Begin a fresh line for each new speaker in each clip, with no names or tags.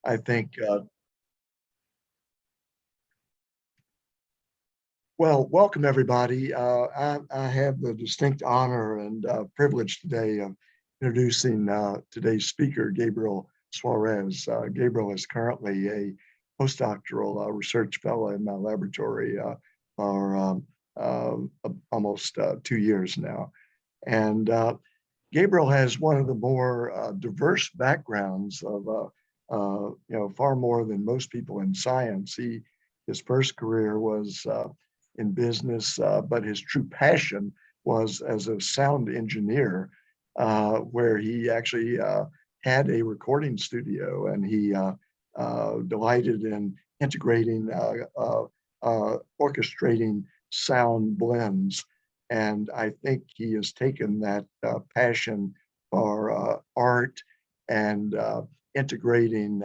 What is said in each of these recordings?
I think, well, welcome everybody. I have the distinct honor and privilege today of introducing today's speaker, Gabriel Suarez. Gabriel is currently a postdoctoral research fellow in my laboratory for almost 2 years now. And Gabriel has one of the more diverse backgrounds of, far more than most people in science. His first career was in business, but his true passion was as a sound engineer, where he actually had a recording studio, and he delighted in integrating, orchestrating sound blends. And I think he has taken that passion for art and integrating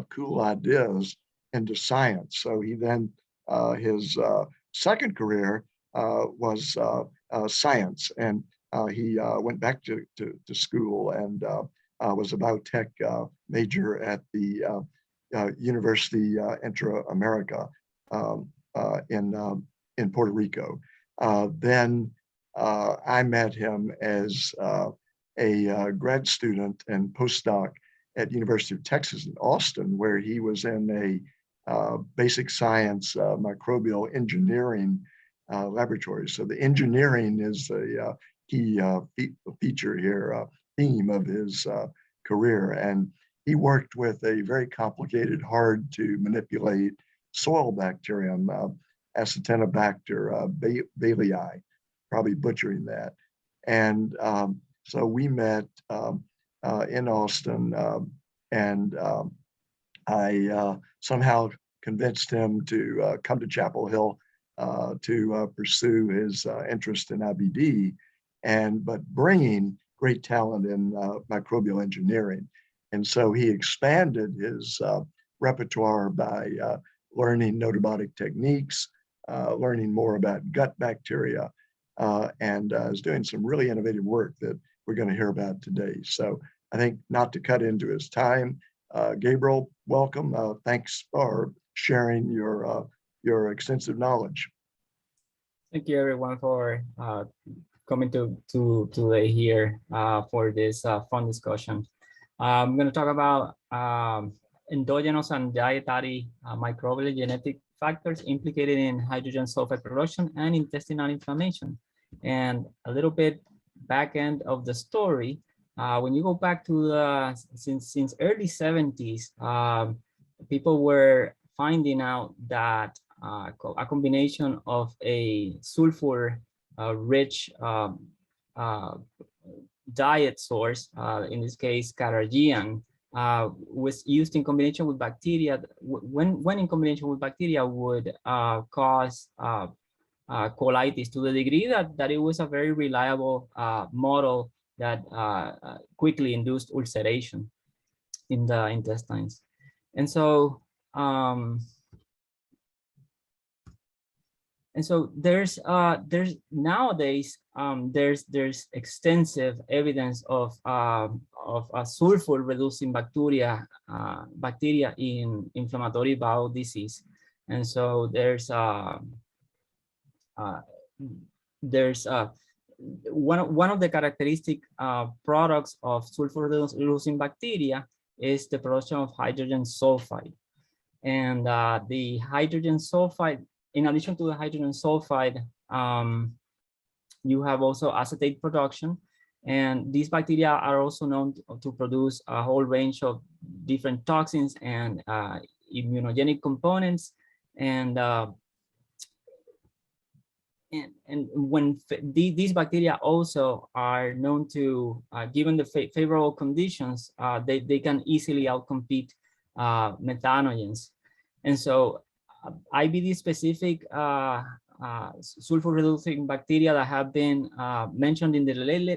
cool ideas into science. So he then, his second career was science, and he went back to school and was a biotech major at the University Inter-America in Puerto Rico. Then I met him as a grad student and postdoc at University of Texas in Austin, where he was in a basic science microbial engineering laboratory. So the engineering is a key feature here, theme of his career. And he worked with a very complicated, hard to manipulate soil bacterium, Acinetobacter bailey, probably butchering that. And so we met in Austin, and I somehow convinced him to come to Chapel Hill to pursue his interest in IBD, but bringing great talent in microbial engineering. And so he expanded his repertoire by learning notobotic techniques, learning more about gut bacteria, and is doing some really innovative work that we're going to hear about today. So I think, not to cut into his time, Gabriel, welcome. Thanks for sharing your extensive knowledge.
Thank you, everyone, for coming to today here for this fun discussion. I'm going to talk about endogenous and dietary microbial genetic factors implicated in hydrogen sulfide production and intestinal inflammation. And a little bit back end of the story, when you go back to since early 70s, people were finding out that a combination of a sulfur rich diet source, in this case Carrageenan, was used in combination with bacteria. When in combination with bacteria, would cause colitis, to the degree that it was a very reliable model that quickly induced ulceration in the intestines. And so there's nowadays there's extensive evidence of a sulfur-reducing bacteria in inflammatory bowel disease. And so there's one of the characteristic products of sulfur-reducing bacteria is the production of hydrogen sulfide. And the hydrogen sulfide, in addition to the hydrogen sulfide, you have also acetate production. And these bacteria are also known to produce a whole range of different toxins and immunogenic components. And when these bacteria also are known to, given the favorable conditions, they can easily outcompete methanogens. And so IBD specific sulfur-reducing bacteria that have been mentioned in the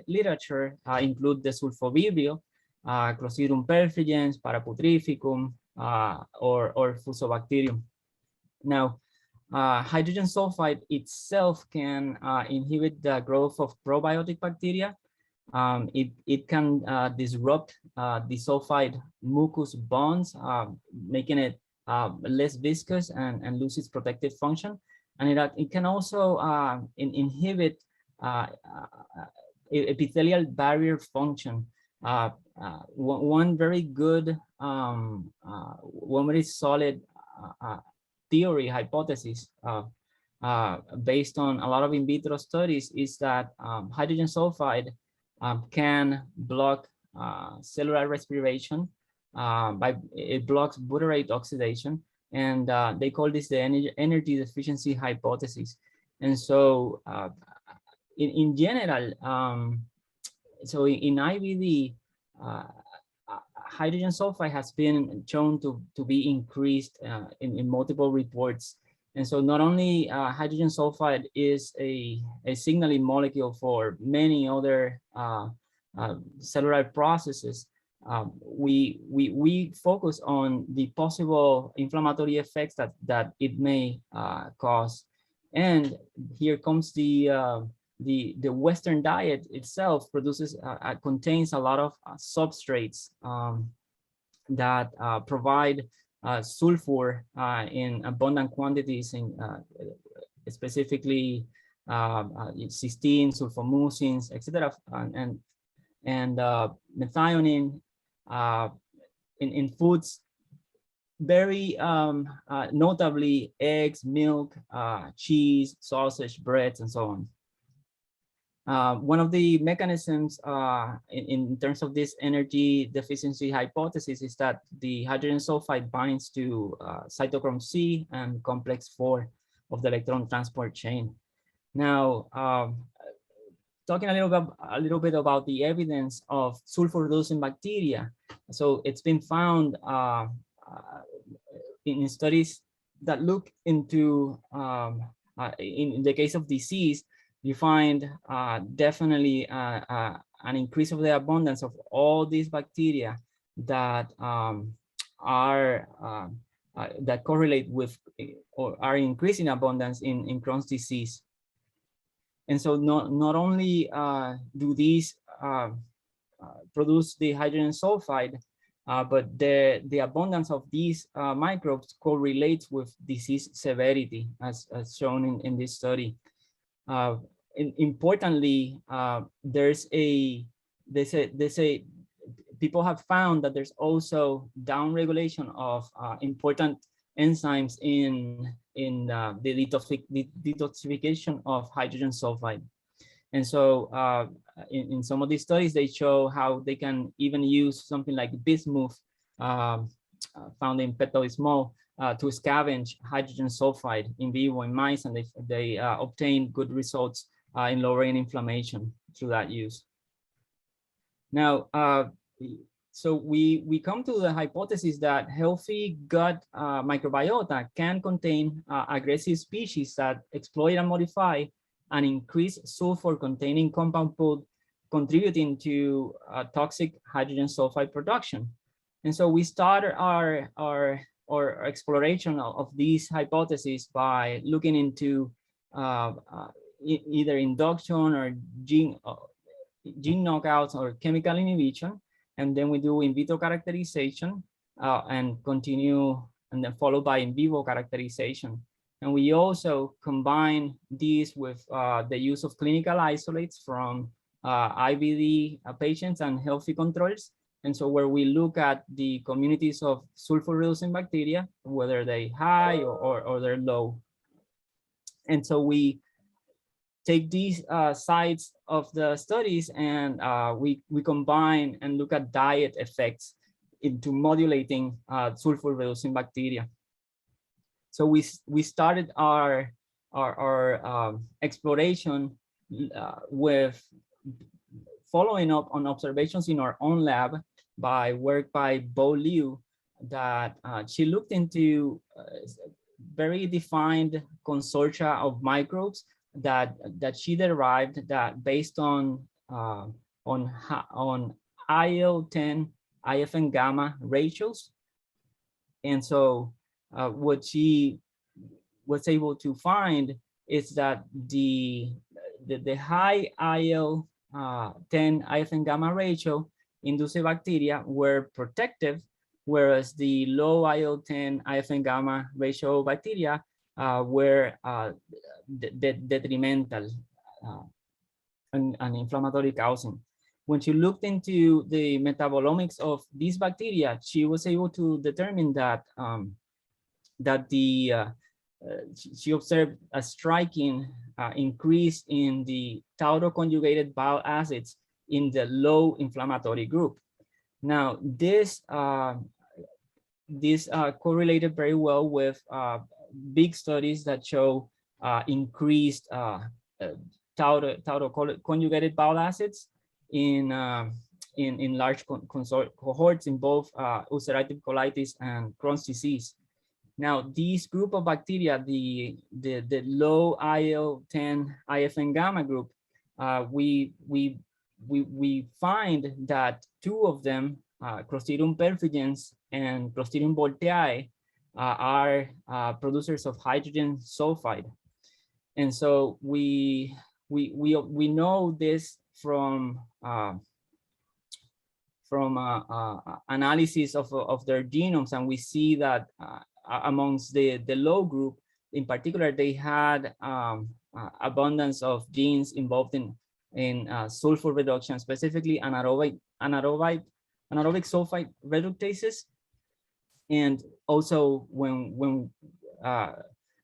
literature include the sulfovibrio, Clostridium perfringens, Paraputrificum, or Fusobacterium. Now, hydrogen sulfide itself can inhibit the growth of probiotic bacteria, It can disrupt the sulfide mucus bonds, making it less viscous and lose its protective function. And it can also inhibit epithelial barrier function. One very good, one very solid theory hypothesis based on a lot of in vitro studies is that hydrogen sulfide can block cellular respiration it blocks butyrate oxidation, and they call this the energy deficiency hypothesis. And so in general, so in IBD, hydrogen sulfide has been shown to be increased in multiple reports. And so not only hydrogen sulfide is a signaling molecule for many other cellular processes, we focus on the possible inflammatory effects that it may cause. And here comes the Western diet itself produces contains a lot of substrates that provide sulfur in abundant quantities, in specifically cysteine, sulfomucins, etc., and methionine in foods, very notably eggs, milk, cheese, sausage, breads, and so on. One of the mechanisms in terms of this energy deficiency hypothesis is that the hydrogen sulfide binds to cytochrome C and complex 4 of the electron transport chain. Now, talking a little bit about the evidence of sulfur-reducing bacteria. So it's been found in studies that look into, in the case of disease, you find definitely an increase of the abundance of all these bacteria that that correlate with or are increasing abundance in Crohn's disease. And so not only do these produce the hydrogen sulfide, but the abundance of these microbes correlates with disease severity, as shown in this study. Importantly, people have found that there's also downregulation of important enzymes in the detoxification of hydrogen sulfide. And so in some of these studies, they show how they can even use something like bismuth found in Pepto-Bismol to scavenge hydrogen sulfide in vivo in mice, and they obtain good results in lowering inflammation through that use. Now, so we come to the hypothesis that healthy gut microbiota can contain aggressive species that exploit and modify an increased sulfur-containing compound pool, contributing to toxic hydrogen sulfide production. And so we started our exploration of these hypotheses by looking into either induction or gene knockouts or chemical inhibition. And then we do in vitro characterization and continue, and then followed by in vivo characterization. And we also combine these with the use of clinical isolates from IBD patients and healthy controls. And so where we look at the communities of sulfur-reducing bacteria, whether they're high or they're low. And so we take these sides of the studies and we combine and look at diet effects into modulating sulfur-reducing bacteria. So we started our exploration with following up on observations in our own lab by work by Bo Liu, that she looked into very defined consortia of microbes that she derived that based on IL-10 IFN gamma ratios. And so what she was able to find is that the high IL 10 IFN gamma ratio induced bacteria were protective, whereas the low IL-10 IFN gamma ratio bacteria were detrimental and inflammatory causing. When she looked into the metabolomics of these bacteria, she was able to determine that she observed a striking increase in the tauroconjugated bile acids in the low inflammatory group. Now, this correlated very well with big studies that show increased tauroconjugated bile acids in large cohorts in both ulcerative colitis and Crohn's disease. Now, these group of bacteria, the low IL-10 IFN gamma group, we find that two of them, Clostridium perfringens and Clostridium boltei, are producers of hydrogen sulfide. And so we know this from analysis of their genomes, and we see that amongst the low group, in particular, they had abundance of genes involved in sulfur reduction, specifically anaerobic sulfite reductases. And also, when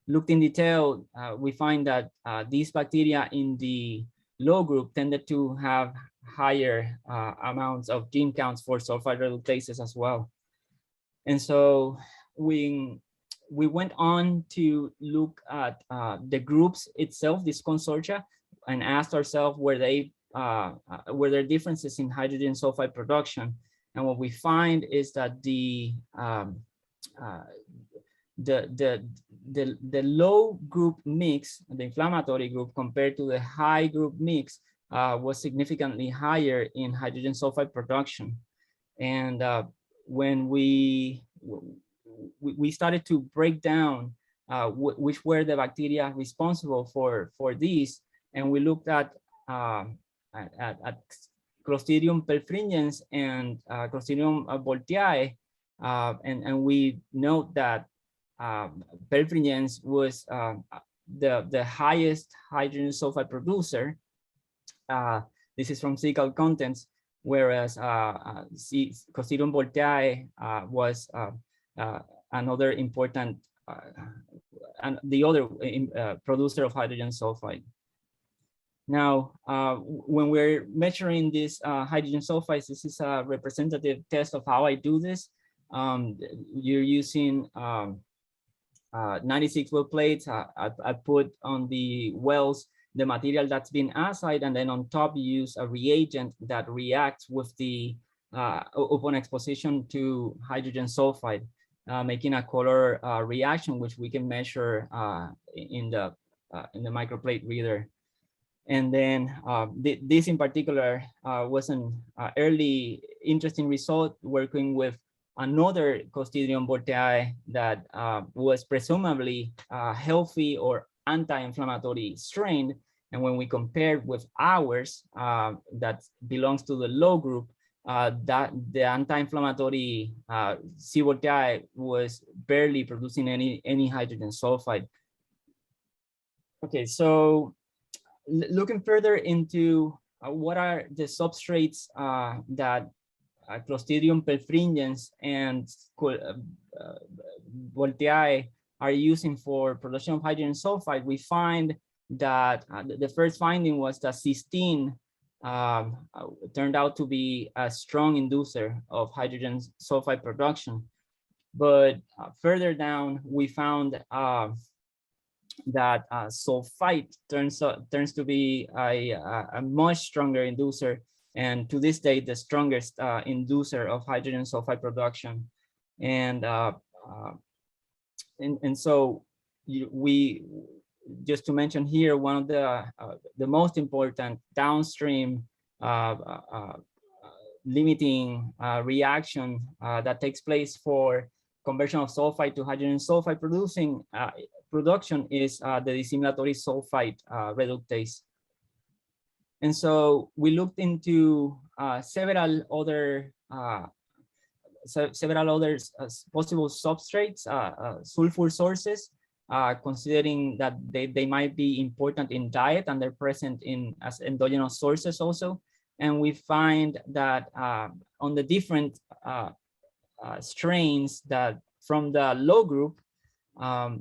looked in detail, we find that these bacteria in the low group tended to have higher amounts of gene counts for sulfite reductases as well. And so we went on to look at the groups itself, this consortia, and asked ourselves were there differences in hydrogen sulfide production. And what we find is that the low group mix, the inflammatory group, compared to the high group mix, was significantly higher in hydrogen sulfide production. And when we started to break down which were the bacteria responsible for these, and we looked at Clostridium perfringens and Clostridium boltei, and we note that perfringens was the highest hydrogen sulfide producer. This is from fecal contents, whereas Clostridium boltei was another important, and the other producer of hydrogen sulfide. Now, when we're measuring these hydrogen sulfides, this is a representative test of how I do this. You're using 96 well plates. I put on the wells the material that's been acidized, and then on top you use a reagent that reacts with the upon exposition to hydrogen sulfide, making a color reaction, which we can measure in the microplate reader. And then this in particular was an early interesting result working with another Clostridium boltei that was presumably healthy or anti-inflammatory strain. And when we compared with ours that belongs to the low group, that the anti-inflammatory C. boltei was barely producing any hydrogen sulfide. Okay, so looking further into what are the substrates that Clostridium perfringens and boltei are using for production of hydrogen sulfide, we find that the first finding was that cysteine turned out to be a strong inducer of hydrogen sulfide production. But further down, we found that sulfite turns to be a much stronger inducer, and to this day the strongest inducer of hydrogen sulfide production. And so we just to mention here, one of the most important downstream limiting reaction that takes place for conversion of sulfite to hydrogen sulfide production is the dissimilatory sulfite reductase. And so we looked into several other possible substrates, sulfur sources, considering that they might be important in diet and they're present in as endogenous sources also. And we find that on the different strains that from the low group,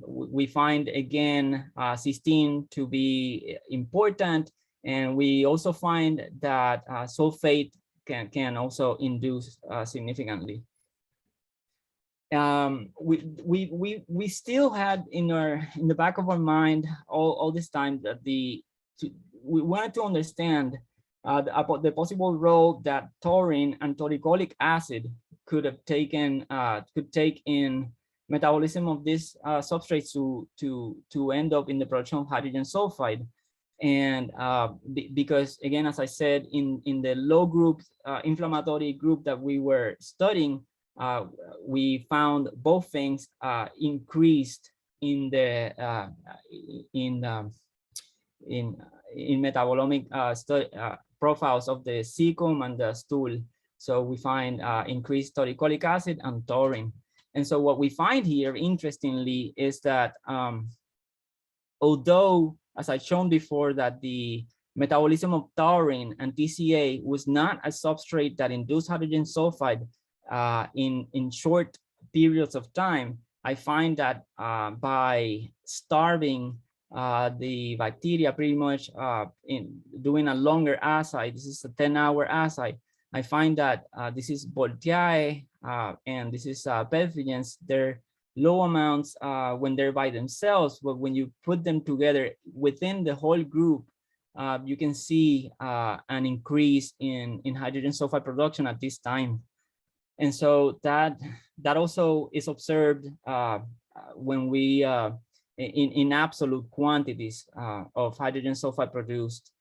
we find again cysteine to be important, and we also find that sulfate can also induce significantly. We still had in the back of our mind all this time that we wanted to understand about the possible role that taurine and tauricolic acid could take in metabolism of this substrates to end up in the production of hydrogen sulfide. And because again, as I said, in the low group inflammatory group that we were studying, we found both things increased in the in metabolomic profiles of the cecum and the stool. So we find increased tauricolic acid and taurine. And so what we find here, interestingly, is that although, as I've shown before, that the metabolism of taurine and TCA was not a substrate that induced hydrogen sulfide in short periods of time, I find that by starving the bacteria pretty much in doing a longer assay, this is a 10-hour assay, I find that this is Voltiae and this is Pelfrigens. They're low amounts when they're by themselves, but when you put them together within the whole group, you can see an increase in hydrogen sulfide production at this time. And so that also is observed when we in absolute quantities of hydrogen sulfide produced.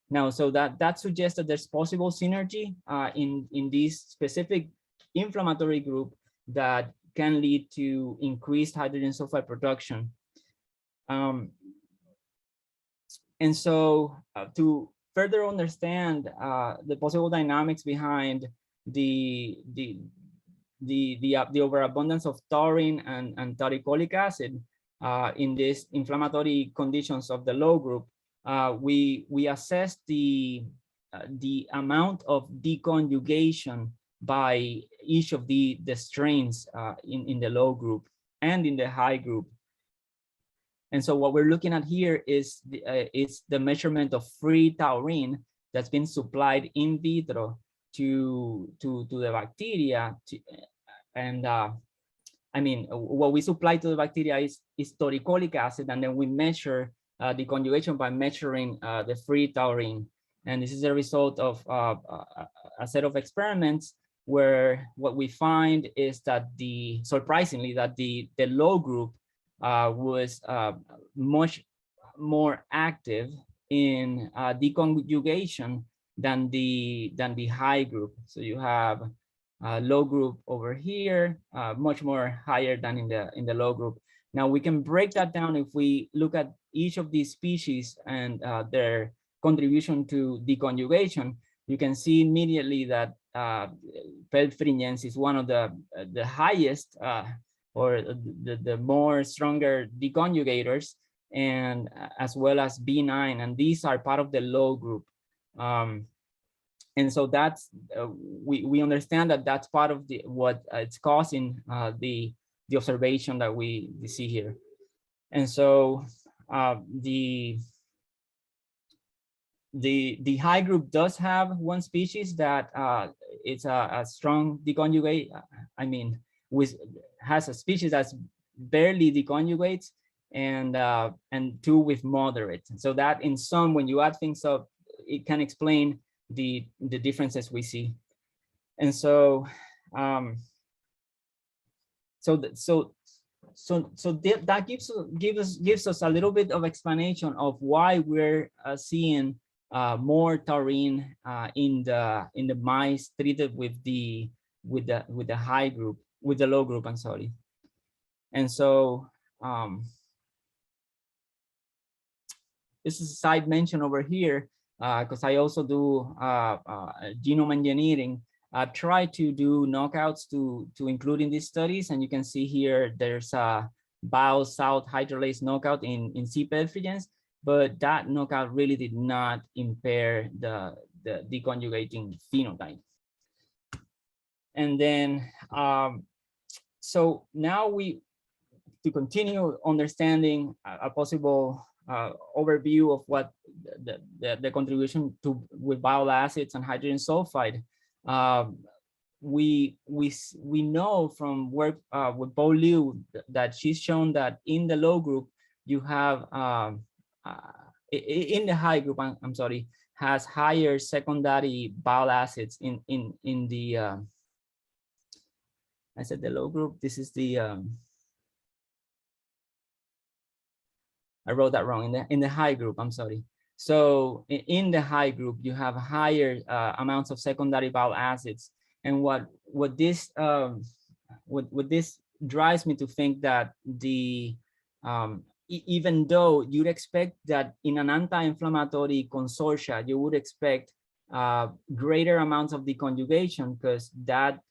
Now, so that suggests that there's possible synergy in this specific inflammatory group that can lead to increased hydrogen sulfide production. And so to further understand the possible dynamics behind the overabundance of taurine and tauricolic acid in these inflammatory conditions of the low group, we assess the amount of deconjugation by each of the strains in the low group and in the high group. And so what we're looking at here is the measurement of free taurine that's been supplied in vitro to the bacteria. I mean, what we supply to the bacteria is tauricolic acid, and then we measure the conjugation by measuring the free taurine. And this is a result of a set of experiments where what we find is that surprisingly, that the low group was much more active in deconjugation than the high group. So you have low group over here, much more higher than in the low group. Now we can break that down if we look at each of these species and their contribution to deconjugation. You can see immediately that Pelfrigens is one of the highest or the more stronger deconjugators, and as well as B9, and these are part of the low group. And so that's we understand that that's part of what it's causing the observation that we see here. And so the high group does have one species that it's a strong deconjugate. I mean, has a species that's barely deconjugates, and two with moderate. So that in some, when you add things up, it can explain the differences we see. And so that gives us a little bit of explanation of why we're seeing more taurine in the mice treated with the high group, with the low group, I'm sorry. And so this is a side mention over here because I also do genome engineering, try to do knockouts to include in these studies. And you can see here, there's a biosalt hydrolase knockout in C. perfringens, but that knockout really did not impair the deconjugating phenotype. And then, so now to continue understanding a possible overview of what the contribution with bile acids and hydrogen sulfide, we know from work with Paul Liu that she's shown that in the low group you have in the high group, I'm sorry, has higher secondary bile acids in the I said the low group. This is the I wrote that wrong. In the high group, I'm sorry. So in the high group, you have higher amounts of secondary bile acids. And what this drives me to think that even though you'd expect that in an anti-inflammatory consortia, you would expect greater amounts of deconjugation, because that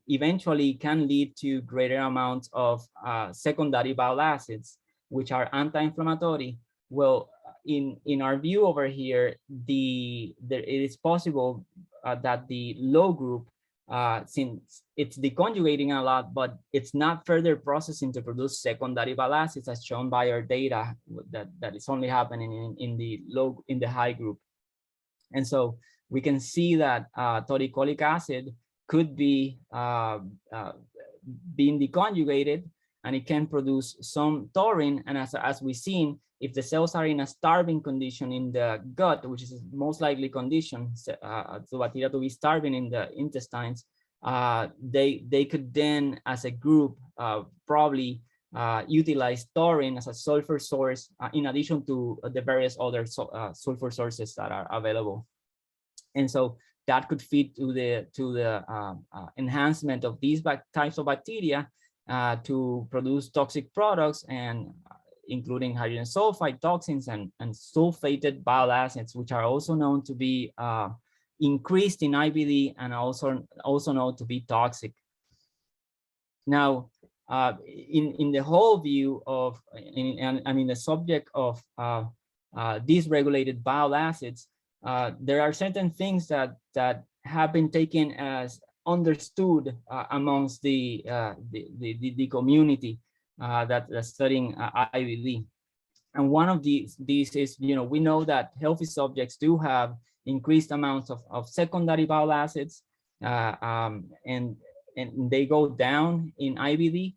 eventually can lead to greater amounts of secondary bile acids, which are anti-inflammatory. Well, in our view over here, it is possible that the low group, since it's deconjugating a lot, but it's not further processing to produce secondary bile acids, as shown by our data, that is only happening in the high group. And so we can see that uricolic acid could be being deconjugated, and it can produce some taurine. And as we've seen, if the cells are in a starving condition in the gut, which is most likely condition to bacteria to be starving in the intestines, they could then, as a group, probably utilize taurine as a sulfur source, in addition to the various other sulfur sources that are available. And so that could feed to the enhancement of these types of bacteria to produce toxic products, and including hydrogen sulfide toxins and sulfated bile acids, which are also known to be increased in IBD and also known to be toxic. Now, in the whole view of, in the subject of dysregulated bile acids, there are certain things that have been taken as understood amongst the community that's studying IBD. And one of these is, we know that healthy subjects do have increased amounts of secondary bile acids, and they go down in IBD.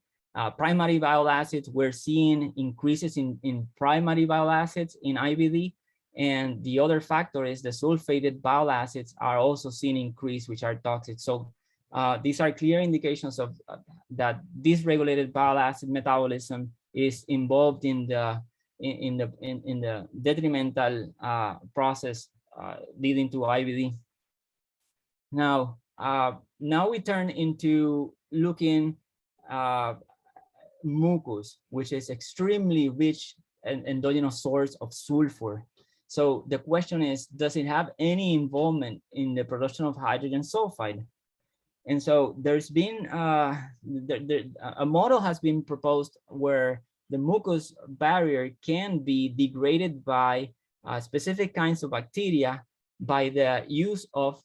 Primary bile acids, we're seeing increases in primary bile acids in IBD. And the other factor is the sulfated bile acids are also seen increase, which are toxic. So these are clear indications of that dysregulated bile acid metabolism is involved in the detrimental process leading to IBD. Now, we turn into looking mucus, which is extremely rich and endogenous source of sulfur. So the question is, does it have any involvement in the production of hydrogen sulfide? And so there's been a model has been proposed where the mucus barrier can be degraded by specific kinds of bacteria by the use of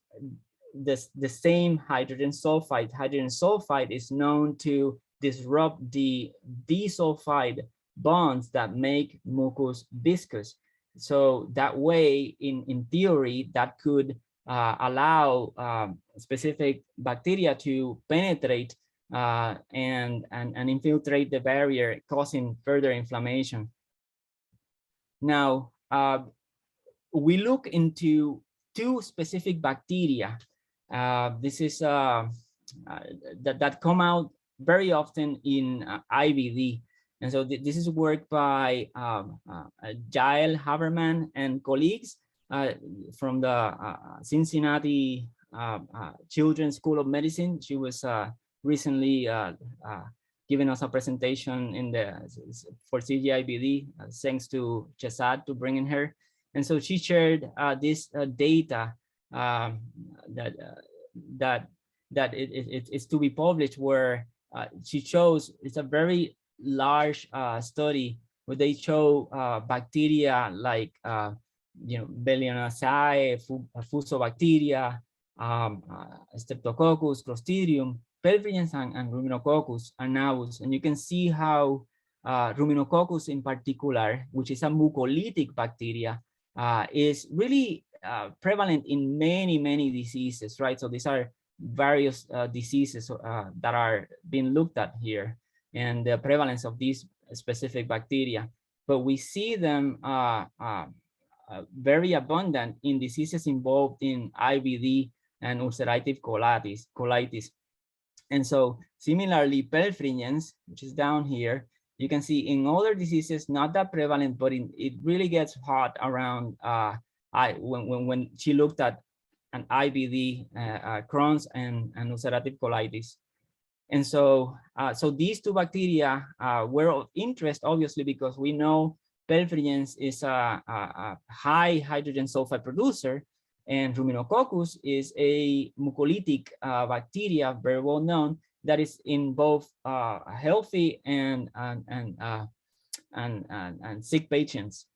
the same hydrogen sulfide. Hydrogen sulfide is known to disrupt the disulfide bonds that make mucus viscous. So that way, in theory, that could allow specific bacteria to penetrate and infiltrate the barrier, causing further inflammation. Now, we look into two specific bacteria. This is that come out very often in IBD. And so this is work by Jael Haberman and colleagues from the Cincinnati Children's School of Medicine. She was recently giving us a presentation for CGIBD, thanks to Chesad to bringing her. And so she shared this data that it's to be published, where she shows it's a very large study where they show bacteria like Bellionaceae, Fusobacteria, Streptococcus, Clostridium, Perfringens, and Ruminococcus annavus. And you can see how Ruminococcus in particular, which is a mucolytic bacteria, is really prevalent in many diseases, right? So these are various diseases that are being looked at here, and the prevalence of these specific bacteria. But we see them very abundant in diseases involved in IBD and ulcerative colitis. And so similarly, Perfringens, which is down here, you can see in other diseases, not that prevalent, but it really gets hot around when she looked at an IBD, Crohn's and ulcerative colitis. And so, so these two bacteria were of interest, obviously, because we know Perfringens is a high hydrogen sulfide producer, and Ruminococcus is a mucolytic bacteria, very well known, that is in both healthy and sick patients.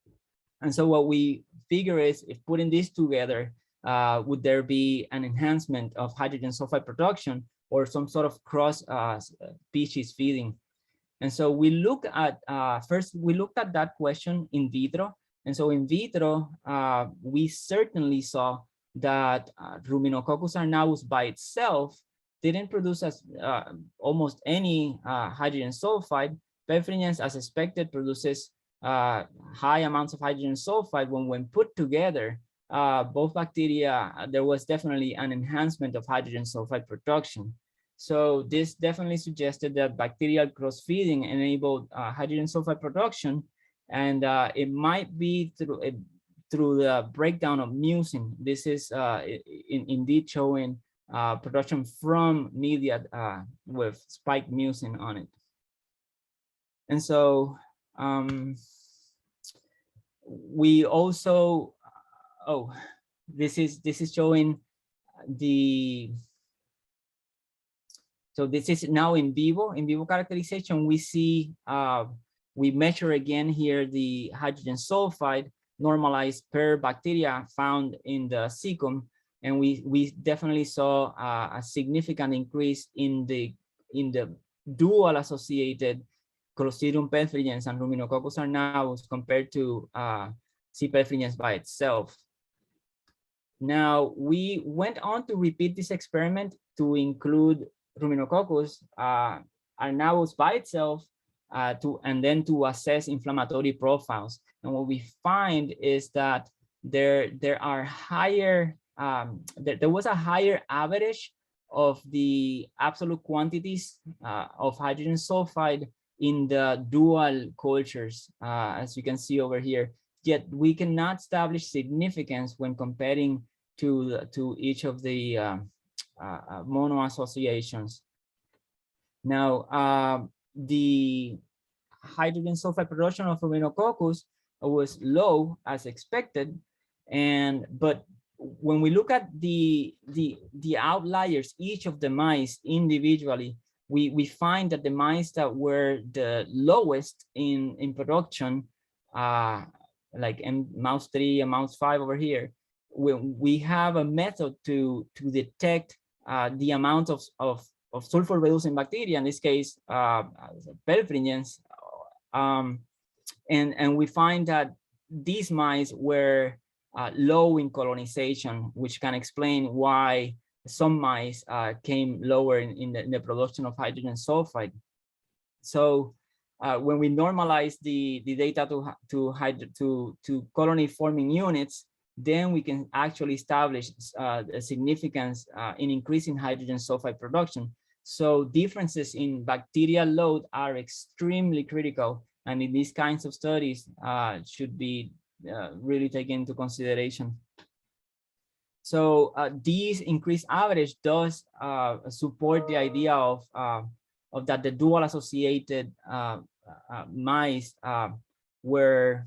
And so what we figure is, if putting these together, would there be an enhancement of hydrogen sulfide production or some sort of cross species feeding? And so we look at, first we looked at that question in vitro. And so in vitro, we certainly saw that Ruminococcus annavus by itself didn't produce almost any hydrogen sulfide. Perfringens, as expected, produces high amounts of hydrogen sulfide. When put together, both bacteria, there was definitely an enhancement of hydrogen sulfide production. So this definitely suggested that bacterial cross-feeding enabled hydrogen sulfide production, and it might be through the breakdown of mucin. This is indeed showing production from media with spiked mucin on it. And so we also, this is showing the, so this is now in vivo characterization. We see, we measure again here the hydrogen sulfide normalized per bacteria found in the cecum, and we definitely saw a significant increase in the dual associated Clostridium perfringens and Ruminococcus annavus compared to C. perfringens by itself. Now we went on to repeat this experiment to include Ruminococcus annavus by itself, and then to assess inflammatory profiles. And what we find is that there are higher, there was a higher average of the absolute quantities of hydrogen sulfide in the dual cultures, as you can see over here. Yet we cannot establish significance when comparing to each of the mono associations. Now, the hydrogen sulfide production of Ruminococcus was low as expected, but when we look at the outliers, each of the mice individually, we find that the mice that were the lowest in production, like in mouse 3 and mouse 5 over here, we have a method to detect the amount of sulfur-reducing bacteria, in this case, Perfringens, and we find that these mice were low in colonization, which can explain why some mice came lower in the production of hydrogen sulfide. So when we normalize the data to colony forming units, then we can actually establish a significance in increasing hydrogen sulfide production. So differences in bacterial load are extremely critical, and in these kinds of studies should be really taken into consideration. So these increased average does support the idea of that the dual associated mice were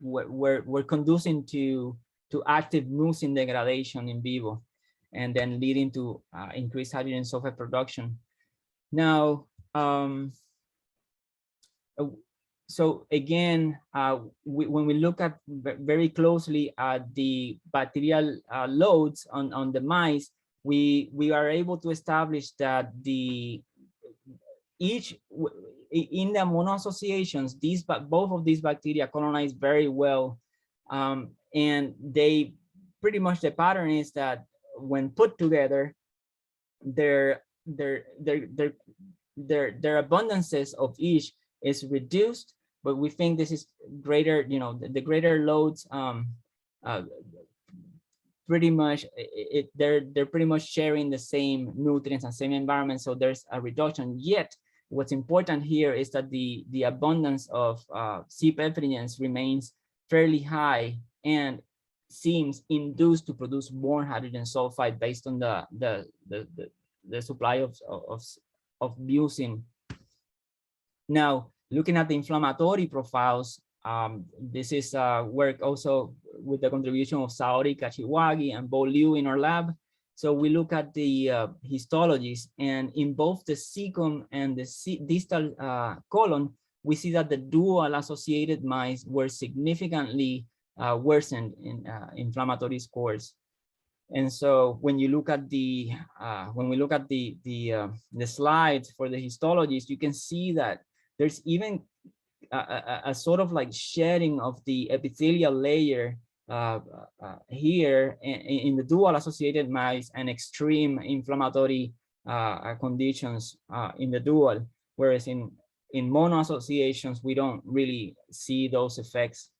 were conducing to active mucin degradation in vivo, and then leading to increased hydrogen sulfide production. Now, so again, when we look at very closely at the bacterial loads on the mice, we are able to establish that in the monoassociations, both of these bacteria colonize very well, and they pretty much, the pattern is that when put together, their abundances of each is reduced, but we think this is greater, the greater loads pretty much they're pretty much sharing the same nutrients and same environment, so there's a reduction. Yet what's important here is that the abundance of C. perfringens remains fairly high and seems induced to produce more hydrogen sulfide based on the supply of mucin. Now, looking at the inflammatory profiles, this is work also with the contribution of Saori Kashiwagi and Bo Liu in our lab. So we look at the histologies, and in both the cecum and the distal colon, we see that the dual associated mice were significantly worsened in inflammatory scores. And so when you look at the slides for the histologies, you can see that there's even a sort of like shedding of the epithelial layer here in the dual associated mice, and extreme inflammatory conditions in the dual, whereas in mono associations we don't really see those effects.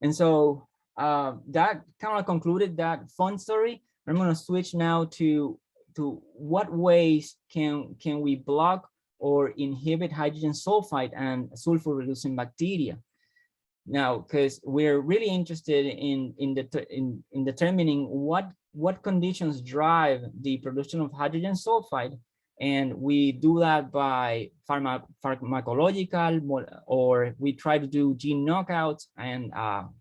And so that kind of concluded that fun story. I'm going to switch now to what ways can we block or inhibit hydrogen sulfide and sulfur-reducing bacteria. Now, because we're really interested in determining what conditions drive the production of hydrogen sulfide, and we do that by pharmacological, or we try to do gene knockouts, and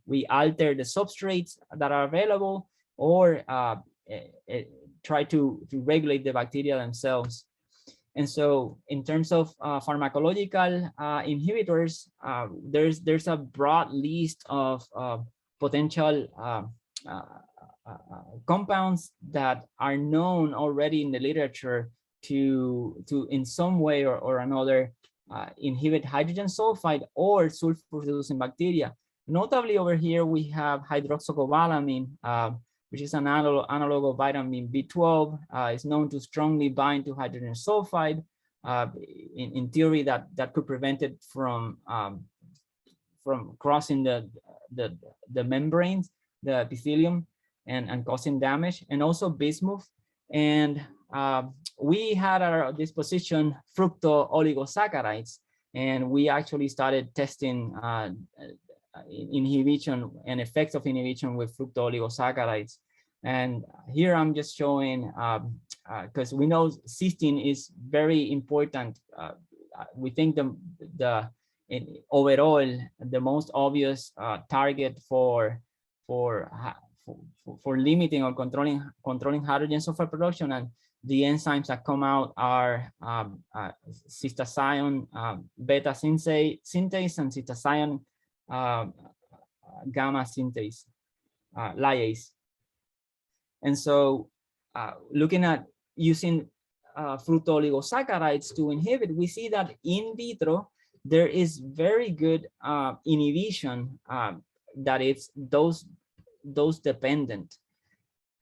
we alter the substrates that are available, or try to regulate the bacteria themselves. And so in terms of pharmacological inhibitors, there's a broad list of potential compounds that are known already in the literature to in some way or another inhibit hydrogen sulfide or sulfur-reducing bacteria. Notably over here, we have hydroxycobalamin, which is an analog of vitamin B12. It's known to strongly bind to hydrogen sulfide. In theory, that could prevent it from crossing the membranes, the epithelium, and causing damage, and also bismuth. And we had at our disposition fructooligosaccharides, and we actually started testing inhibition and effects of inhibition with fructooligosaccharides. And here I'm just showing, because we know cysteine is very important. We think overall the most obvious target for limiting or controlling hydrogen sulfide production, and the enzymes that come out are cystathionine beta synthase and cystathionine gamma synthase lyase. And so looking at using fructooligosaccharides to inhibit, we see that in vitro there is very good inhibition that it's dose dependent.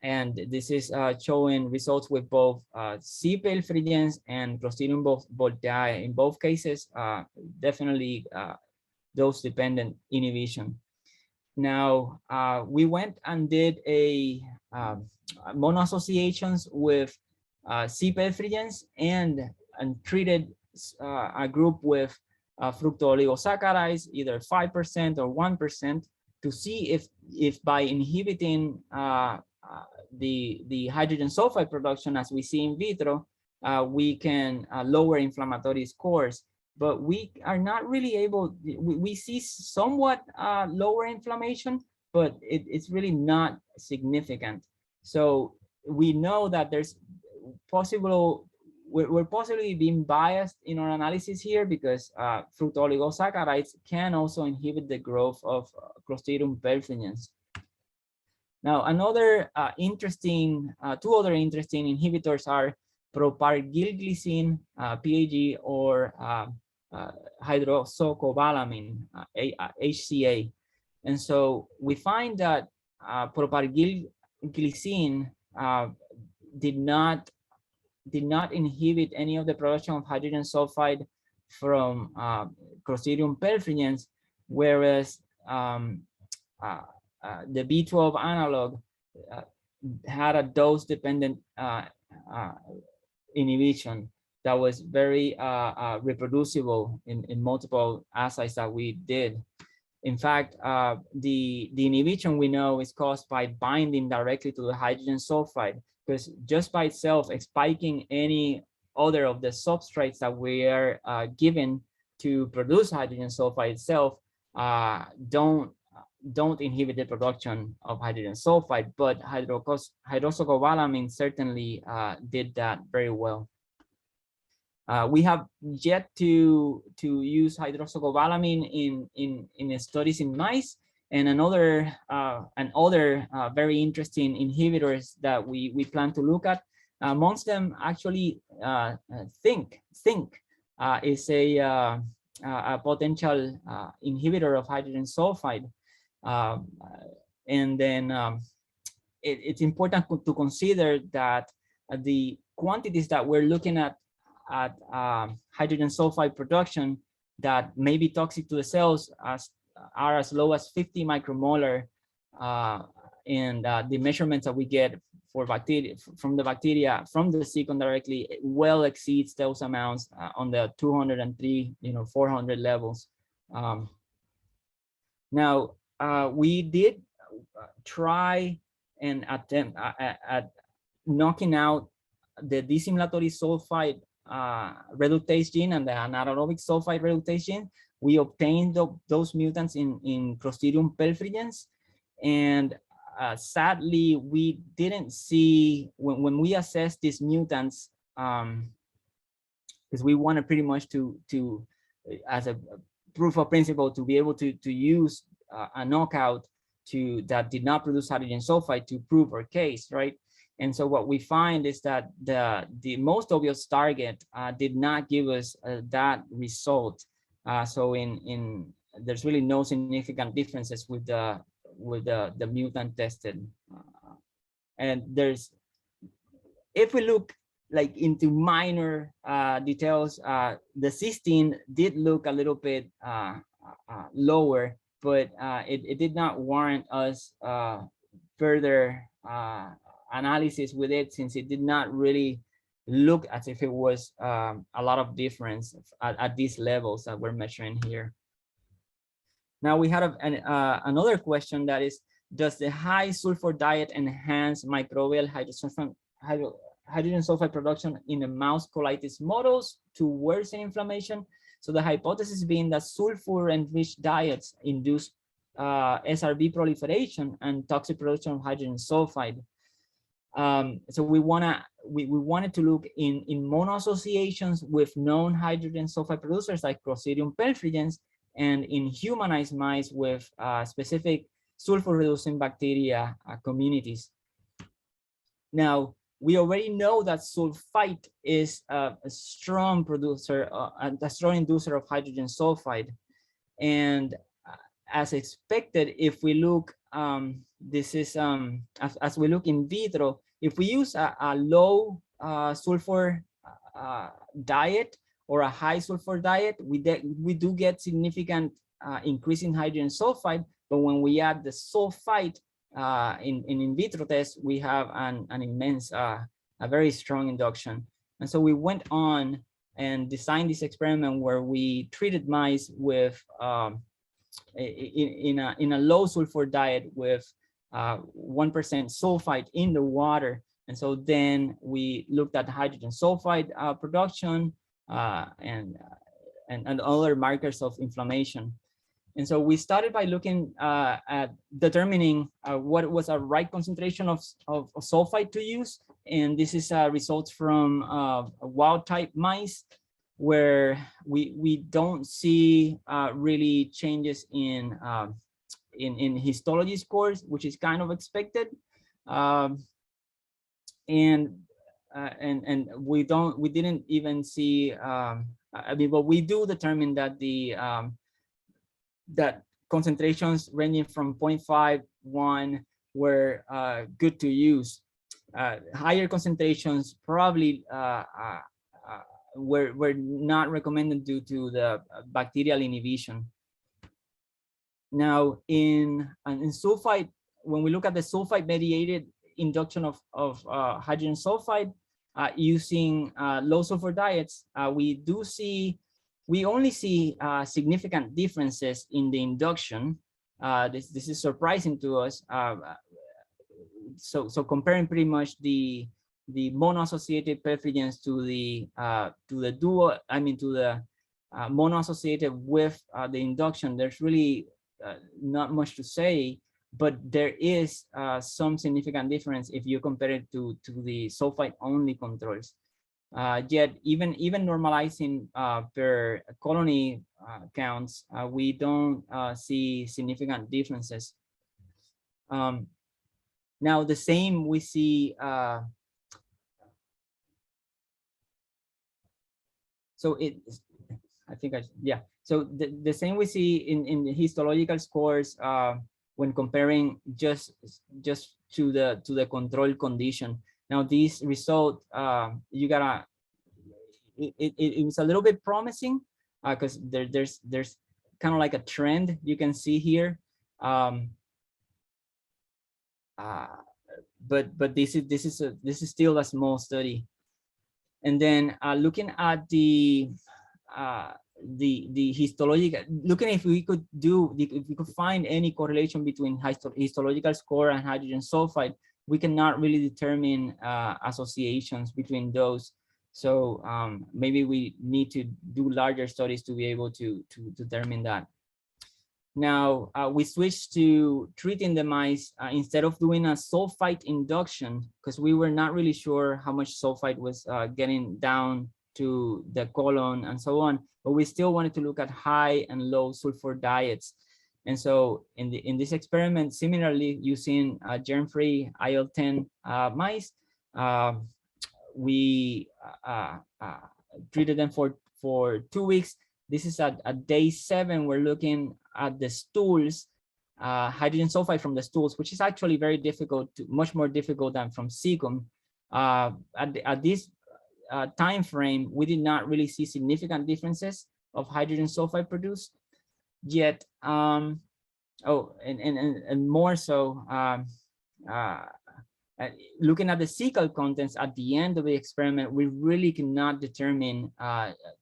And this is showing results with both C. perfringens and Clostridium boltei. In both cases, definitely dose-dependent inhibition. Now, we went and did a mono associations with C. perfringens and treated a group with fructooligosaccharides, either 5% or 1%, to see if by inhibiting the hydrogen sulfide production, as we see in vitro, we can lower inflammatory scores. but we are not really able, we see somewhat lower inflammation, but it's really not significant. So we know that there's possible, we're possibly being biased in our analysis here because fruit oligosaccharides can also inhibit the growth of Clostridium perfringens. Now, two other interesting inhibitors are propargilglycine, PAG, or hydroxocobalamin, HCA. And so we find that propargilglycine did not inhibit any of the production of hydrogen sulfide from Clostridium perfringens, whereas the B12 analog had a dose-dependent inhibition that was very reproducible in multiple assays that we did. In fact, the inhibition we know is caused by binding directly to the hydrogen sulfide, because just by itself, spiking any other of the substrates that we are given to produce hydrogen sulfide itself don't inhibit the production of hydrogen sulfide, but hydroxocobalamin certainly did that very well. We have yet to use hydroxocobalamin in studies in mice, and other very interesting inhibitors that we plan to look at. Amongst them, actually, zinc is a potential inhibitor of hydrogen sulfide. And then it's important to consider that the quantities that we're looking at hydrogen sulfide production that may be toxic to the cells are as low as 50 micromolar, and the measurements that we get for bacteria from the sequence directly well exceeds those amounts on the 203, 400 levels. Now, we did try and attempt at knocking out the dissimilatory sulfide reductase gene and the anaerobic sulfide reductase gene. We obtained those mutants in Clostridium perfringens, and sadly, we didn't see when we assessed these mutants, because we wanted pretty much to as a proof of principle to be able to use a knockout that did not produce hydrogen sulfide to prove our case, right? And so what we find is that the most obvious target did not give us that result. So there's really no significant differences with the mutant tested. And if we look like into minor details, the cysteine did look a little bit lower, but it did not warrant us further analysis with it, since it did not really look as if it was a lot of difference at these levels that we're measuring here. Now we had another question, that is, does the high sulfur diet enhance microbial hydrogen sulfide production in the mouse colitis models to worsen inflammation? So the hypothesis being that sulfur-enriched diets induce SRB proliferation and toxic production of hydrogen sulfide. So we wanted to look in monoassociations with known hydrogen sulfide producers like Clostridium perfringens, and in humanized mice with specific sulfur-reducing bacteria communities. Now, we already know that sulfite is a strong producer, a strong inducer of hydrogen sulfide. And as expected, if we look, this is, as we look in vitro, if we use a low sulfur diet or a high sulfur diet, we do get significant increase in hydrogen sulfide. But when we add the sulfite in vitro tests, we have an immense, a very strong induction. And so we went on and designed this experiment where we treated mice with in a low sulfur diet with 1% sulfite in the water. And so then we looked at hydrogen sulfide production and and other markers of inflammation. And so we started by looking at determining what was a right concentration of sulfite to use. And this is results from wild type mice, where we don't see really changes in histology scores, which is kind of expected. And we didn't even see, I mean, but we do determine that that concentrations ranging from 0.51 were good to use. Higher concentrations probably were not recommended due to the bacterial inhibition. Now, in sulfite, when we look at the sulfite-mediated induction of hydrogen sulfide using low sulfur diets, we only see significant differences in the induction. This is surprising to us. So comparing pretty much the mono-associated perfringens to the duo, I mean to the mono-associated with the induction, there's really not much to say, but there is some significant difference if you compare it to the sulfite-only controls. Yet even normalizing per colony counts, we don't see significant differences. Now the same we see. So I think yeah. So the same we see in the histological scores when comparing just to the control condition. Now this result, it was a little bit promising because there's kind of like a trend you can see here. But this is still a small study. And then looking at the histological, looking if we could find any correlation between histological score and hydrogen sulfide, we cannot really determine associations between those. So maybe we need to do larger studies to be able to determine that. Now we switched to treating the mice instead of doing a sulfite induction, because we were not really sure how much sulfite was getting down to the colon and so on, but we still wanted to look at high and low sulfur diets. And so in this experiment, similarly using germ-free IL-10 mice, we treated them for 2 weeks. This is at day 7. We're looking at the stools, hydrogen sulfide from the stools, which is actually very difficult, much more difficult than from cecum. At this time frame, we did not really see significant differences of hydrogen sulfide produced. Yet, and more so, looking at the cecal contents at the end of the experiment, we really cannot determine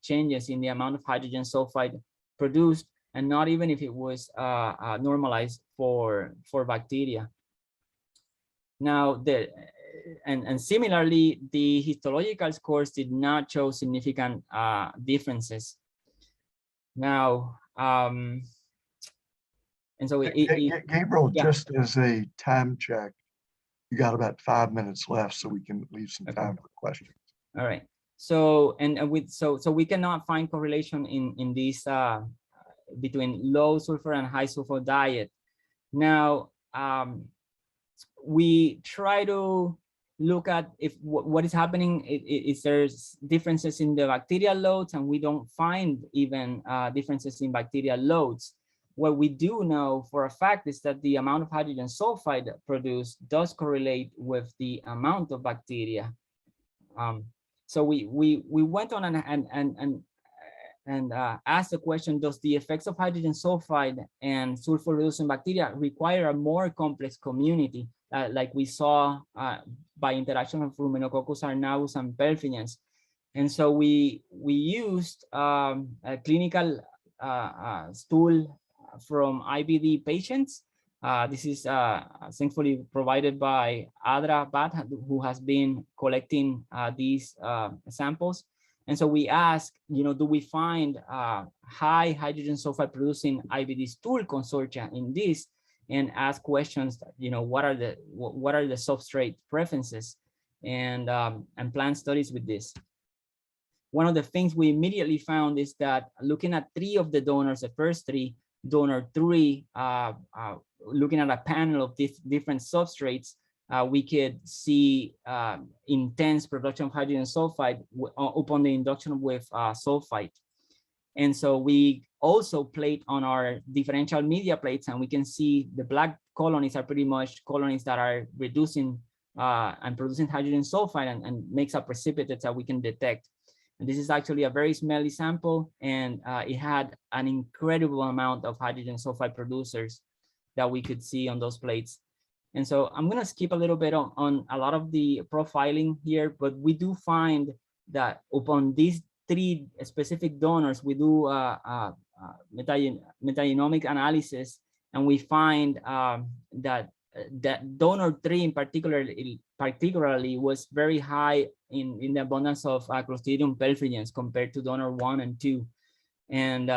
changes in the amount of hydrogen sulfide produced, and not even if it was normalized for bacteria. Now, and similarly, the histological scores did not show significant differences. Now, and so
Gabriel,
yeah.
just as a time check, you got about 5 minutes left, so we can leave some time for questions.
All right. So so we cannot find correlation in these between low sulfur and high sulfur diet. Now we try to look at if what is happening is there's differences in the bacterial loads, and we don't find even differences in bacterial loads. What we do know for a fact is that the amount of hydrogen sulfide produced does correlate with the amount of bacteria. So we went on and asked the question: does the effects of hydrogen sulfide and sulfur-reducing bacteria require a more complex community, like we saw by interaction of Ruminococcus arnavus and perfringens? And so we used a clinical stool from IBD patients. This is thankfully provided by Adra Bhatt, who has been collecting these samples. And so we ask, do we find high hydrogen sulfide producing IBD stool consortia in this, and ask questions, what are the substrate preferences, and plan studies with this. One of the things we immediately found is that looking at 3 of the donors, the first 3, donor 3, looking at a panel of different substrates, we could see intense production of hydrogen sulfide upon the induction with sulfite. And so we also plate on our differential media plates, and we can see the black colonies are pretty much colonies that are reducing and producing hydrogen sulfide, and makes a precipitate that we can detect. And this is actually a very smelly sample, and it had an incredible amount of hydrogen sulfide producers that we could see on those plates. And so I'm going to skip a little bit on a lot of the profiling here, but we do find that upon these 3 specific donors, we do metagenomic analysis, and we find that donor 3 in particularly was very high in the abundance of Clostridium perfringens compared to donor 1 and 2. And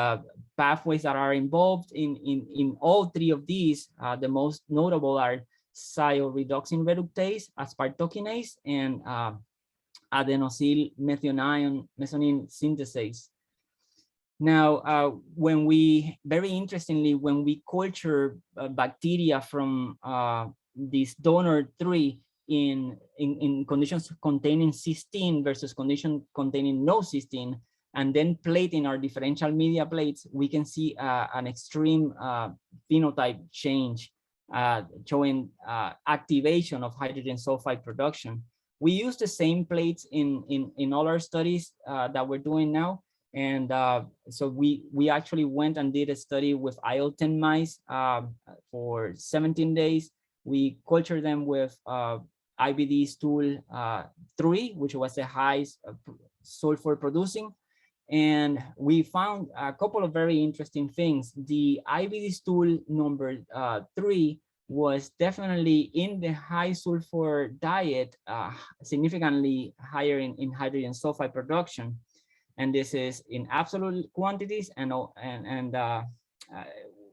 pathways that are involved in all 3 of these, the most notable are sulfur-reducing reductase, aspartokinase, and adenosyl methionine synthetase. Now, when we, very interestingly, when we culture bacteria from this donor 3 in conditions containing cysteine versus condition containing no cysteine, and then plate in our differential media plates, we can see an extreme phenotype change, showing activation of hydrogen sulfide production. We use the same plates in all our studies that we're doing now. And so we actually went and did a study with IL-10 mice for 17 days. We cultured them with IBD stool 3, which was the highest sulfur producing. And we found a couple of very interesting things. The IBD stool number 3 was definitely in the high sulfur diet, significantly higher in hydrogen sulfide production. And this is in absolute quantities, and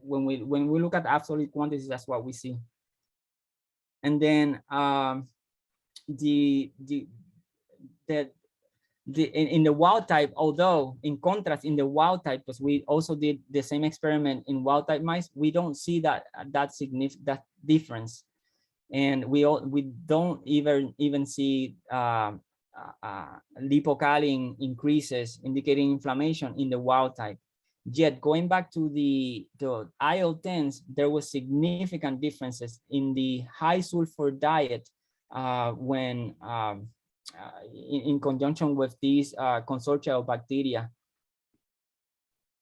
when we look at absolute quantities, that's what we see. And then in the wild type, although in contrast in the wild type, because we also did the same experiment in wild type mice, we don't see that difference, and we don't even see lipocalin increases indicating inflammation in the wild type. Yet going back to the IL-10s, there was significant differences in the high sulfur diet when in conjunction with these consortia of bacteria.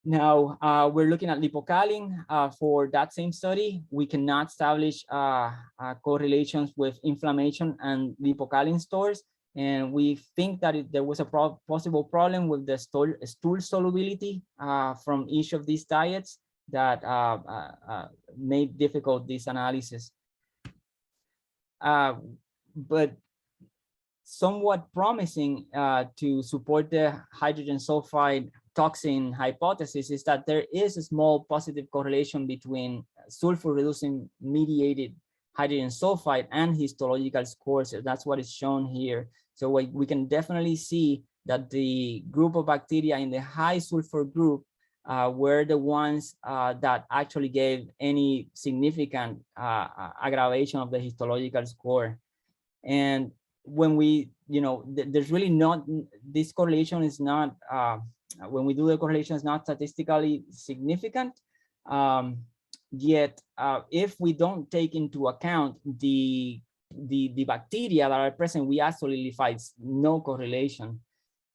Now we're looking at lipocalin for that same study. We cannot establish correlations with inflammation and lipocalin stores, and we think that there was a possible problem with the stool solubility from each of these diets that made difficult this analysis. But somewhat promising to support the hydrogen sulfide toxin hypothesis is that there is a small positive correlation between sulfur-reducing mediated hydrogen sulfide and histological scores. That's what is shown here. So we can definitely see that the group of bacteria in the high sulfur group were the ones that actually gave any significant aggravation of the histological score. And when we, there's really not, this correlation is not, when we do the correlation, is not statistically significant. Yet, if we don't take into account the bacteria that are present, we absolutely find no correlation,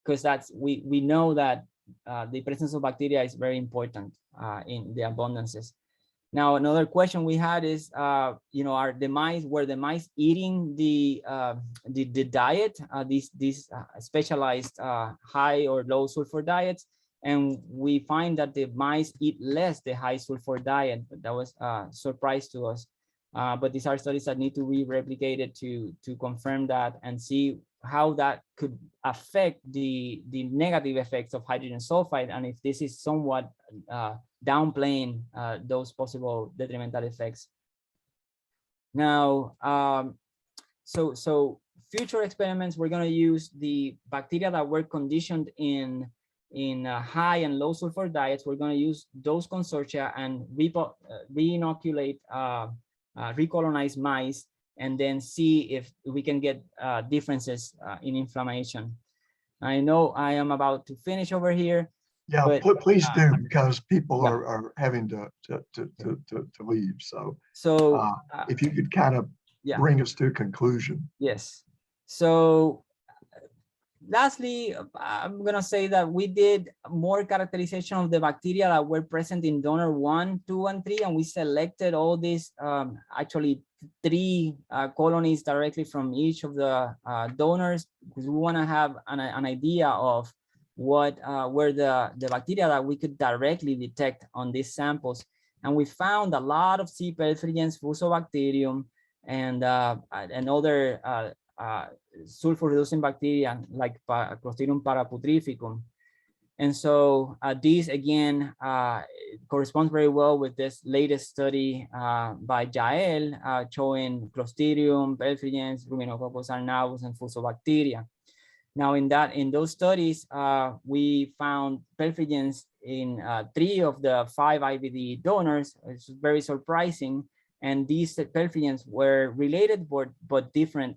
because that's, we know that the presence of bacteria is very important in the abundances. Now, another question we had is, were the mice eating the diet, these specialized high or low sulfur diets? And we find that the mice eat less the high sulfur diet. That was a surprise to us. But these are studies that need to be replicated to confirm that and see how that could affect the negative effects of hydrogen sulfide, and if this is somewhat downplaying those possible detrimental effects. Now, so future experiments, we're going to use the bacteria that were conditioned in high and low sulfur diets. We're going to use those consortia and re-inoculate recolonize mice, and then see if we can get differences in inflammation. I know I am about to finish over here.
Yeah,
but,
please do, because people
yeah.
are having to leave. So if you could kind of bring us to a conclusion.
Yes. So lastly, I'm going to say that we did more characterization of the bacteria that were present in donor 1, 2, and 3, and we selected all these, actually 3 colonies directly from each of the donors, because we want to have an idea of what were the bacteria that we could directly detect on these samples. And we found a lot of C. perfringens, Fusobacterium, and other sulfur-reducing bacteria like Clostridium paraputrificum. And so these again corresponds very well with this latest study by Jael showing Clostridium, perfringens, Ruminococcus arnavus, and Fusobacteria. Now in those studies, we found perfringens in 3 of the 5 IVD donors. It's very surprising. And these perfringens were related but different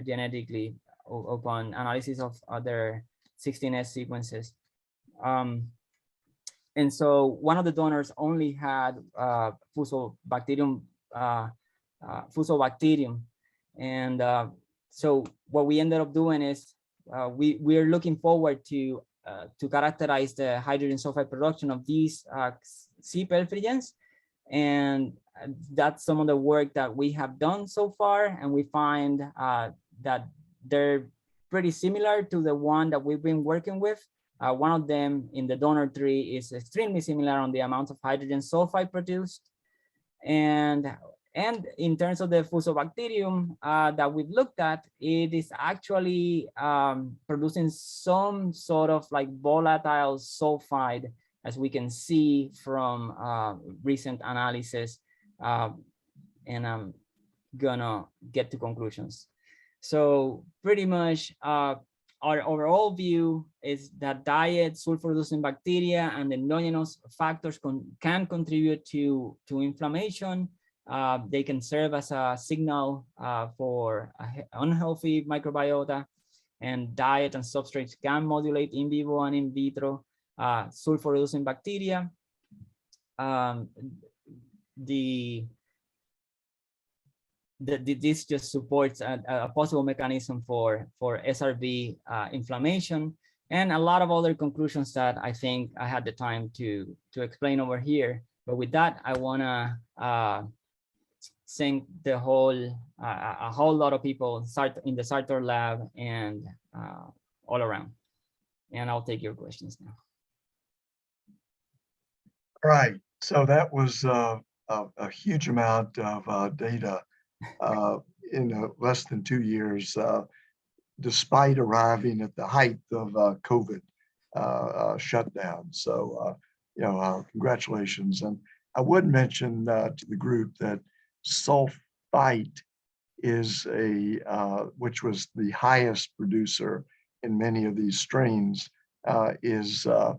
genetically upon analysis of other 16S sequences. And so one of the donors only had Fusobacterium, and so what we ended up doing is we are looking forward to characterize the hydrogen sulfide production of these C. perfringens, and that's some of the work that we have done so far, and we find that they're pretty similar to the one that we've been working with. One of them in the donor 3 is extremely similar on the amount of hydrogen sulfide produced. And in terms of the Fusobacterium that we've looked at, it is actually producing some sort of like volatile sulfide, as we can see from recent analysis. And I'm gonna get to conclusions. So pretty much our overall view is that diet, sulfur-reducing bacteria, and endogenous factors can contribute to inflammation. They can serve as a signal for unhealthy microbiota, and diet and substrates can modulate in vivo and in vitro sulfur-reducing bacteria. This just supports a possible mechanism for SRV inflammation, and a lot of other conclusions that I think I had the time to explain over here. But with that, I want to thank the whole a whole lot of people in the Sartor lab and all around. And I'll take your questions now.
Right. So that was a huge amount of data in less than 2 years, despite arriving at the height of COVID shutdown. So, congratulations. And I would mention to the group that sulfite is which was the highest producer in many of these strains, is a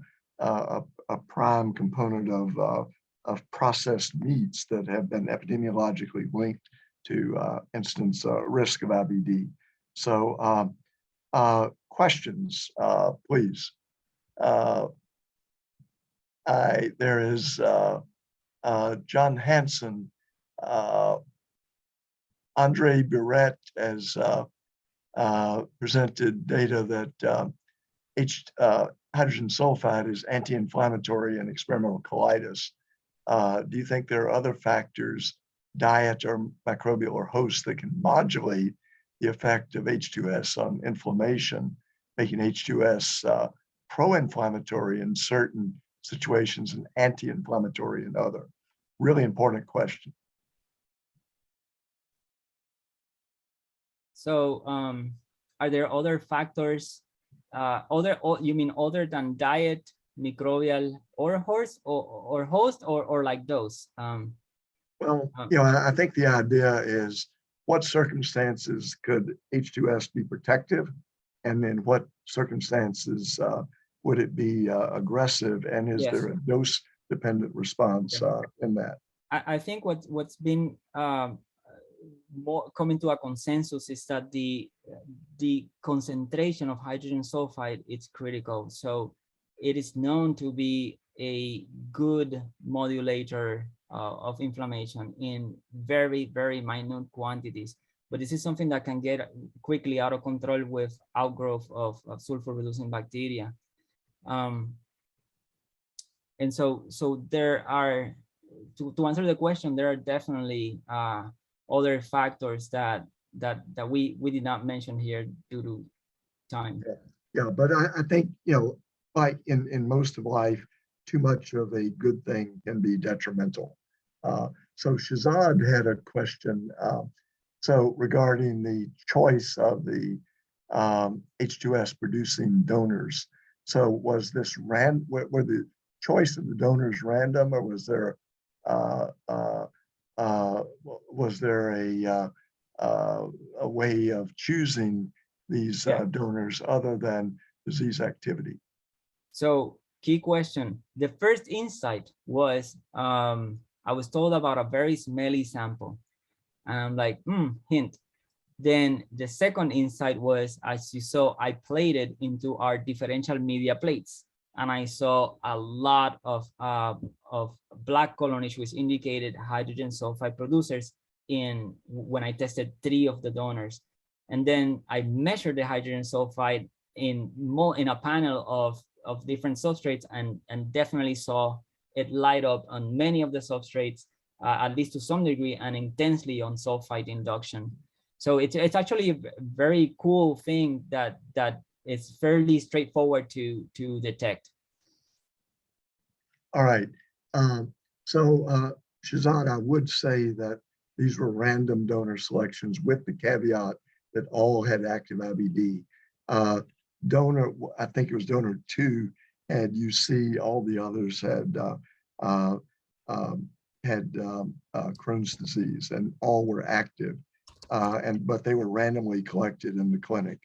prime component of processed meats that have been epidemiologically linked to instance risk of IBD. So questions, please. There is John Hansen. Andre Biret has presented data that hydrogen sulfide is anti-inflammatory in experimental colitis. Do you think there are other factors, diet or microbial or host, that can modulate the effect of H2S on inflammation, making H2S pro-inflammatory in certain situations and anti-inflammatory in other? Really important question.
So are there other factors, you mean other than diet, microbial, or host, or like those?
Well, I think the idea is what circumstances could H2S be protective, and then what circumstances would it be aggressive, and is
Yes.
there a dose-dependent response in that?
I think what's been more coming to a consensus is that the concentration of hydrogen sulfide is critical. So it is known to be a good modulator of inflammation in very, very minute quantities. But this is something that can get quickly out of control with outgrowth of sulfur-reducing bacteria. And so there are, to answer the question, there are definitely other factors that we did not mention here due to time.
Yeah, but I think, like in most of life, too much of a good thing can be detrimental. So Shazad had a question. So regarding the choice of the H2S producing donors. So was this were the choice of the donors random, or was there a way of choosing these donors other than disease activity?
So key question. The first insight was I was told about a very smelly sample, and I'm like, hint. Then the second insight was, as you saw, I plated into our differential media plates, and I saw a lot of black colonies, which indicated hydrogen sulfide producers when I tested 3 of the donors. And then I measured the hydrogen sulfide in a panel of different substrates, and definitely saw it light up on many of the substrates, at least to some degree, and intensely on sulfide induction. So it's actually a very cool thing that is fairly straightforward to detect.
All right. Shazad, I would say that these were random donor selections with the caveat that all had active IBD. Donor, I think it was donor 2 had UC, all the others had Crohn's disease, and all were active. But they were randomly collected in the clinic.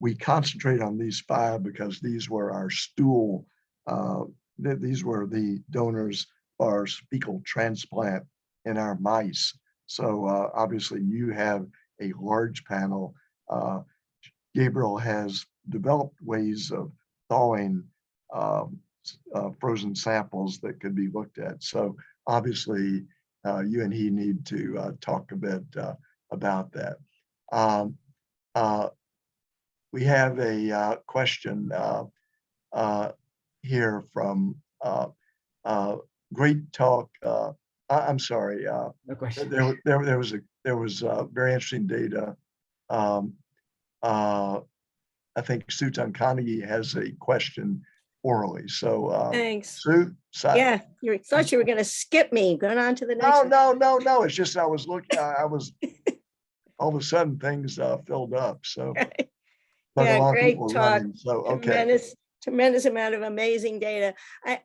We concentrate on these 5 because these were our stool, these were the donors for our fecal transplant in our mice. So obviously you have a large panel. Gabriel has developed ways of thawing frozen samples that could be looked at. So obviously you and he need to talk a bit about that. We have a question here from Great Talk. I'm sorry.
No question.
There was very interesting data. I think Sue Tunkanagi has a question orally. So
thanks.
Sue,
yeah, you thought you were going to skip me. Going on to the next.
No. It's just I was looking. I was all of a sudden things filled up. So
yeah, great talk.
Running, so okay.
Tremendous amount of amazing data.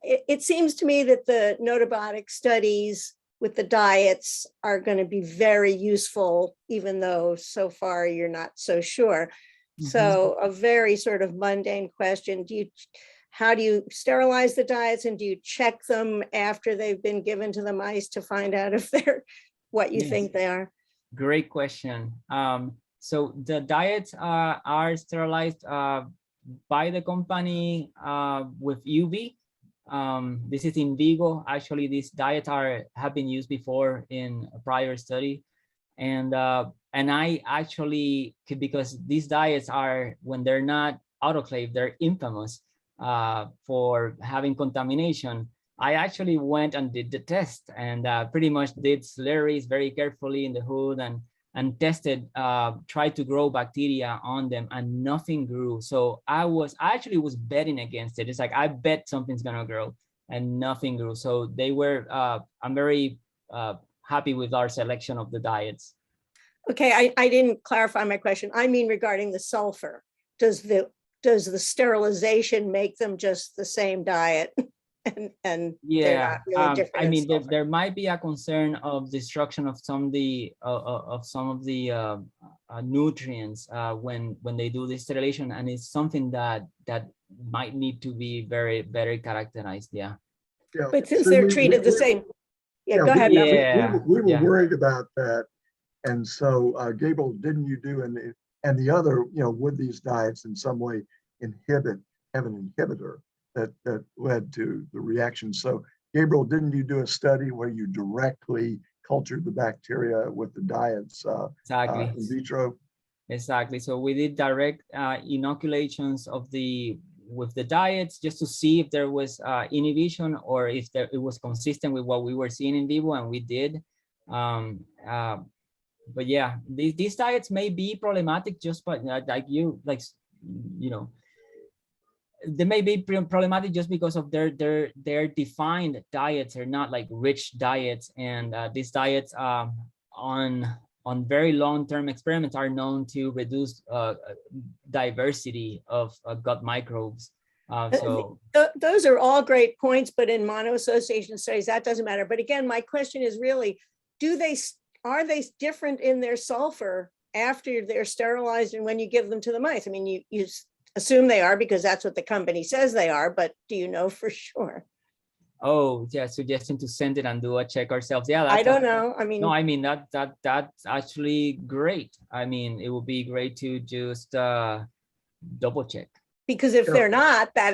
It seems to me that the notobotic studies with the diets are going to be very useful, even though so far you're not so sure. Mm-hmm. So a very sort of mundane question. How do you sterilize the diets, and do you check them after they've been given to the mice to find out if they're what you think they are? Great question.
So the diets are sterilized by the company with UV. This is in vivo. Actually, these diets have been used before in a prior study, and I actually, because these diets are, when they're not autoclaved, they're infamous for having contamination. I actually went and did the test, and pretty much did slurries very carefully in the hood, and tested, tried to grow bacteria on them, and nothing grew. So I actually was betting against it. It's like, I bet something's gonna grow, and nothing grew. So they were, I'm very happy with our selection of the diets.
Okay, I didn't clarify my question. I mean regarding the sulfur. Does the sterilization make them just the same diet? And they're
Yeah,
not really different
I
in
mean,
sulfur?
there might be a concern of destruction of some of the nutrients when they do this sterilization, and it's something that might need to be very characterized. Yeah.
Yeah.
But since
So
they're treated the same, yeah, go ahead. Melvin.
Yeah.
We were
Yeah.
worried about that. And so, Gabriel, didn't you do, and the other, would these diets in some way have an inhibitor that led to the reaction? So, Gabriel, didn't you do a study where you directly cultured the bacteria with the diets
Exactly.
in vitro?
Exactly. So we did direct inoculations with the diets just to see if there was inhibition or if it was consistent with what we were seeing in vivo, and we did. But yeah, these diets may be problematic just by they may be problematic just because of their defined diets are not like rich diets, and these diets on very long-term experiments are known to reduce diversity of gut microbes. So
those are all great points, but in monoassociation studies, that doesn't matter. But again, my question is really, are they different in their sulfur after they're sterilized and when you give them to the mice? I mean, you assume they are because that's what the company says they are, but do you know for sure?
Oh, yeah, suggesting to send it and do a check ourselves. Yeah,
I don't know. I mean,
no, I mean that's actually great. I mean, it would be great to just double check.
Because if they're not, that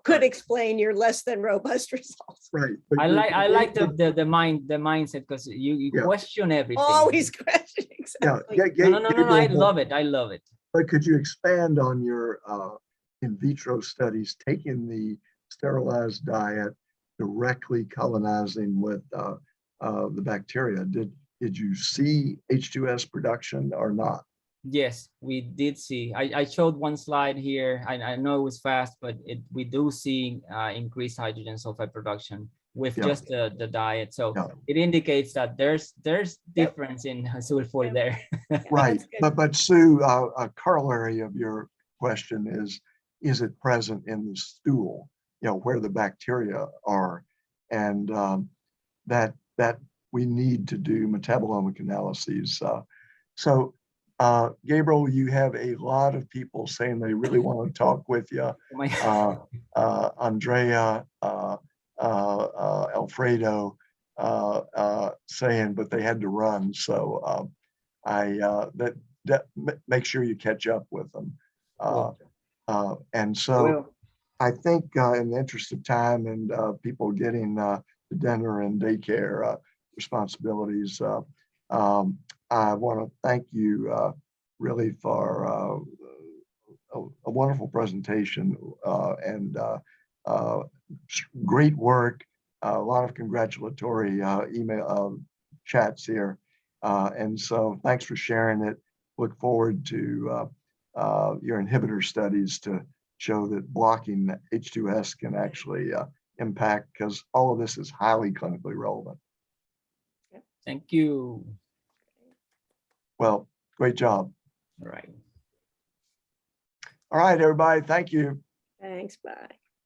could explain your less than robust results.
Right.
I like the mindset, because you question everything.
Always question. Exactly.
No, I love it. I love it.
But could you expand on your in vitro studies, taking the sterilized diet, directly colonizing with the bacteria? Did you see H2S production or not?
Yes, we did see. I showed one slide here. I know it was fast, but we do see increased hydrogen sulfide production with just the diet. So it indicates that there's difference in sulfur there.
Right, but Sue, a corollary of your question is it present in the stool, where the bacteria are, and that we need to do metabolomic analyses. So Gabriel, you have a lot of people saying they really want to talk with you. Andrea, Alfredo saying, but they had to run. So make sure you catch up with them. And so I think in the interest of time and people getting to dinner and daycare responsibilities, I want to thank you really for a wonderful presentation and great work. A lot of congratulatory email chats here. And so thanks for sharing it. Look forward to your inhibitor studies to show that blocking H2S can actually impact, because all of this is highly clinically relevant.
Thank you.
Well, great job.
All right.
All right, everybody. Thank you.
Thanks. Bye.